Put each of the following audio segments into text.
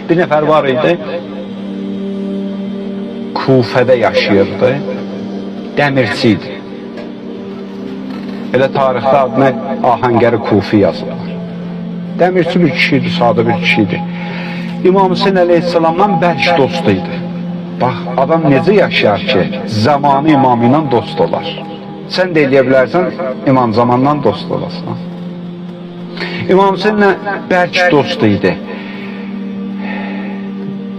Bir nəfər var idi, Kufədə yaşayırdı, dəmirçi idi. Elə tarixdə adına Ahəngəri Kufi yazılır. Dəmirçi bir kişiydi, sadə bir kişiydi. İmam Hüseyin əleyhissalamdan bərk dostu idi. Bax, adam necə yaşayar ki, zamanı imamı ilə dost olar. Sən də eləyə bilərsən, imam zamandan dost olasın. İmam Hüseyinlə bərk dost idi.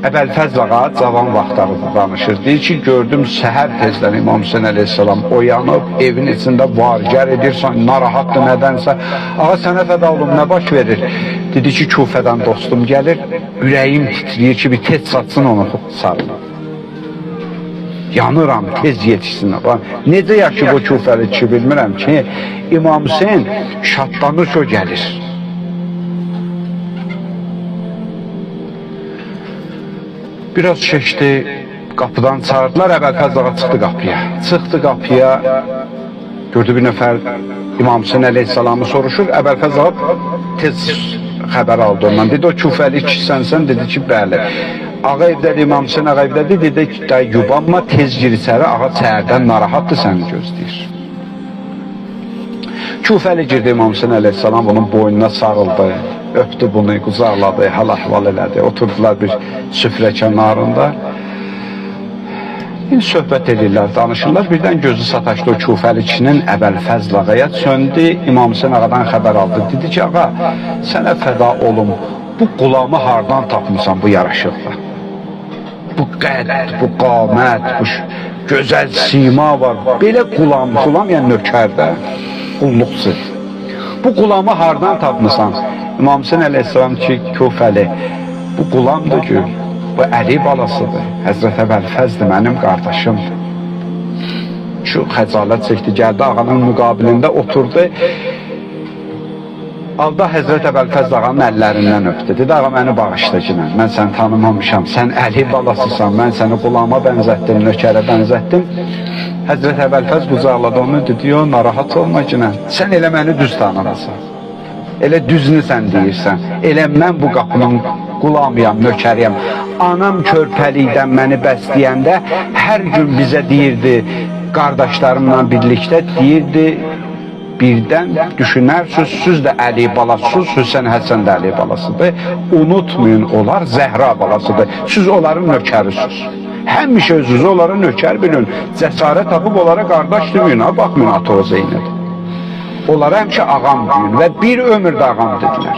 Əbəlfəz ağa cavan vaxtlarında danışır. Deyir ki, gördüm səhər tezdən İmam Hüseyin əleyhissalam oyanıb, evin içində var-gəl edirsən, narahatdır nədənsə. Ağa sənə fəda olum, nə baş verir? Dedi ki, Kufədən dostum gəlir, ürəyim titriyir ki, bir tez satsın onu sarılır. Yanıram, tez yetişsin. Necə yaşayıb o Kufəli ki, bilmirəm ki, İmam Hüseyin şadlanır ki, o gəlir. Biraz keçdi, qapıdan çağırdılar, Əbəlfəz ağa çıxdı qapıya. Çıxdı qapıya, gördü bir nəfər İmam Hüseyin əleyhissalamı soruşur, Əbəlfəz ağa tez xəbər aldı ondan. Dedi, o Kufəli kişisənsən, dedi ki, bəli. Ağa evdədir, İmam Hüseyin ağa evdədir, dedi ki, yubanma, tez gir içəri, ağa səhərdən narahatdır, səni gözləyir. Kufəli girdi, İmam Hüseyin əleyhissalam onun boynuna sarıldı, öpdü bunu, qucaqladı, hal-ahval elədi. Oturdular bir süfrə kənarında. Söhbət edirlər, danışırlar. Birdən gözü sataşdı o Kufəli kişinin Əbəlfəzl ağaya söndü. İmam Hüseyin ağadan xəbər aldı. Dedi ki, ağa, sənə fəda olum, bu qulamı hardan tapmışsan bu yaraşıqla? Bu qədd, bu qamət, bu gözəl sima var. Belə qulam yəni nökərdə, qulluqsuz. Bu qulamı hardan tapmışsan? İmam Hüseyin əleyhissalam ki, Kufəli, bu qulamdır ki, bu Əli balasıdır. Həzrət Əbəlfəzdir, mənim qardaşımdır. Şu xəcalət çəkdi, gəldi ağanın müqabilində oturdu. Alda Həzrət Əbəlfəz ağanın əllərindən öpdü. Dedi, ağa məni bağışla ki, mən səni tanımamışam, sən Əli balasısan, mən səni qulama bənzətdim, nökərə bənzətdim. Həzrət Əbəlfəz qucaqladı onu, dedi, yo, narahat olma ki, sən elə məni düz tanımasan. Elə düzünü sən deyirsən, elə mən bu qapının qulamıyam, nökəriyəm. Anam körpəlikdən məni bəsləyəndə hər gün bizə deyirdi, qardaşlarımla birlikdə deyirdi, birdən düşünərsiniz, siz də Əli balasısınız, Hüseyin Həsən də Əli balasıdır. Unutmayın, onlar Zəhra balasıdır. Siz onların nökərisiniz. Həmişə özünüzü onlara nökər bilin. Cəsarət tapıb onlara qardaş deməyin, baxmayın ata o Zeynəb. Onlara həmişə ağam deyin və bir ömürdə ağam dedilər.